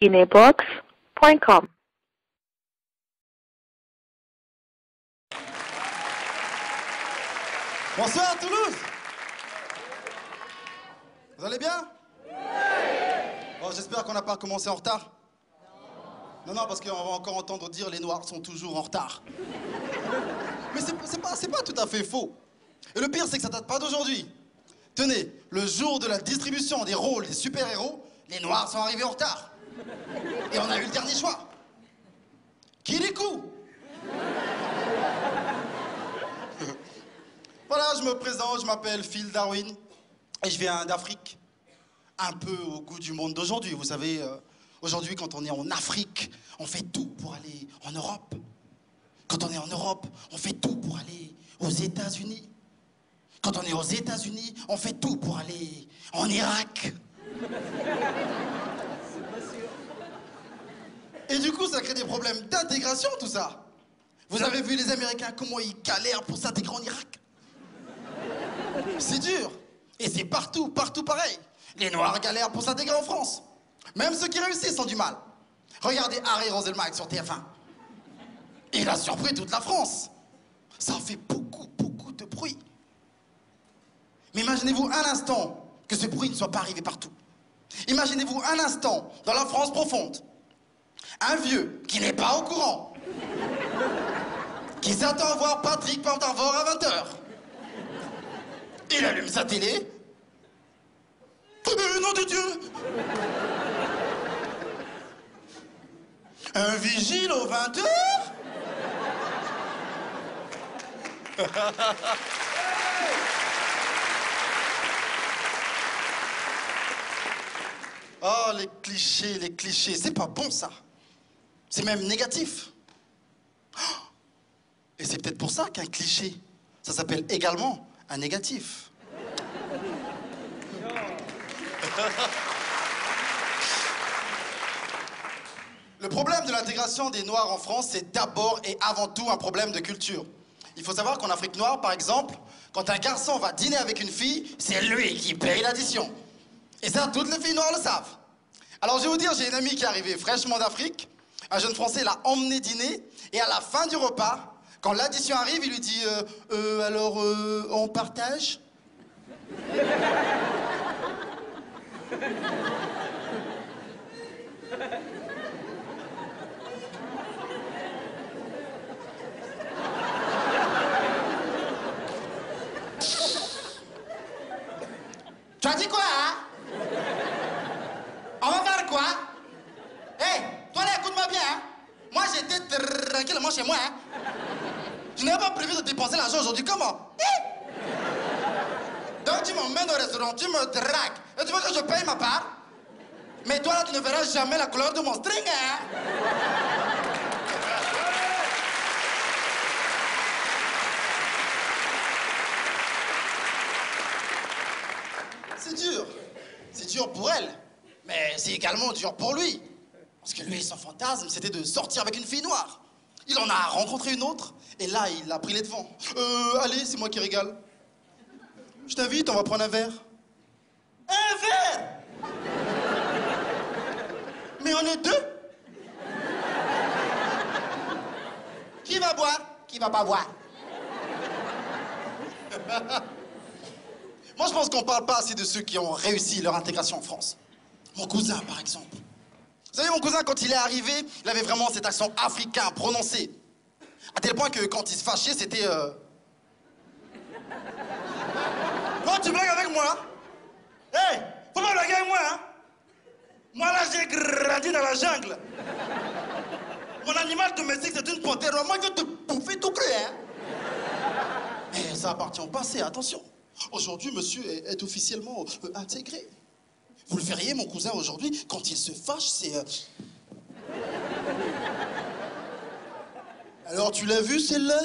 guineabooks.com. Bonsoir Toulouse. Vous allez bien? Bon, j'espère qu'on n'a pas commencé en retard. Non, parce qu'on va encore entendre dire les Noirs sont toujours en retard. Mais c'est pas tout à fait faux. Et le pire, c'est que ça date pas d'aujourd'hui. Tenez, le jour de la distribution des rôles des super-héros, les Noirs sont arrivés en retard. Et on a eu le dernier choix. Kirikou. Voilà, je me présente, je m'appelle Phil Darwin et je viens d'Afrique. Un peu au goût du monde d'aujourd'hui, vous savez. Aujourd'hui, quand on est en Afrique, on fait tout pour aller en Europe. Quand on est en Europe, on fait tout pour aller aux États-Unis. Quand on est aux États-Unis, on fait tout pour aller en Irak. Et du coup, ça crée des problèmes d'intégration, tout ça. Vous avez vu les Américains, comment ils galèrent pour s'intégrer en Irak? C'est dur. Et c'est partout pareil. Les Noirs galèrent pour s'intégrer en France. Même ceux qui réussissent ont du mal. Regardez Harry Roselmack sur TF1. Il a surpris toute la France. Ça fait beaucoup de bruit. Mais imaginez-vous un instant que ce bruit ne soit pas arrivé partout. Imaginez-vous un instant, dans la France profonde, un vieux qui n'est pas au courant, qui s'attend à voir Patrick Pantavor à 20h. Il allume sa télé. Nom de Dieu! Un vigile aux 20h? Oh, les clichés, c'est pas bon ça. C'est même négatif. Et c'est peut-être pour ça qu'un cliché, ça s'appelle également un négatif. Le problème de l'intégration des Noirs en France, c'est d'abord et avant tout un problème de culture. Il faut savoir qu'en Afrique noire, par exemple, quand un garçon va dîner avec une fille, c'est lui qui paye l'addition. Et ça, toutes les filles noires le savent. Alors je vais vous dire, j'ai une amie qui est arrivée fraîchement d'Afrique. Un jeune Français l'a emmené dîner. Et à la fin du repas, quand l'addition arrive, il lui dit alors, on partage? Tu as dit quoi, hein? On va faire quoi? Hé, toi là, écoute-moi bien, hein? Moi, j'étais tranquillement chez moi, hein? Je n'avais pas prévu de dépenser l'argent aujourd'hui, comment? Donc tu m'emmènes au restaurant, tu me dragues, et tu veux que je paye ma part? Mais toi là, tu ne verras jamais la couleur de mon string, hein? C'est dur pour elle, mais c'est également dur pour lui. Parce que lui, son fantasme, c'était de sortir avec une fille noire. Il en a rencontré une autre, et là, il a pris les devants. Allez, c'est moi qui régale. Je t'invite, on va prendre un verre. Un verre? Mais on est deux. Qui va boire? Qui va pas boire? Moi, je pense qu'on parle pas assez de ceux qui ont réussi leur intégration en France. Mon cousin, par exemple. Vous savez, mon cousin, quand il est arrivé, il avait vraiment cet accent africain prononcé. À tel point que quand il se fâchait, c'était... Toi, tu blagues avec moi? Hé, faut pas blaguer avec moi, hein? Moi, là, j'ai grandi dans la jungle. Mon animal domestique, c'est une panthère. Moi, je vais te bouffer tout cru, hein? Mais ça appartient au passé, attention. Aujourd'hui, monsieur est officiellement intégré. Vous le verriez, mon cousin, aujourd'hui, quand il se fâche, c'est... Alors, tu l'as vu, celle-là?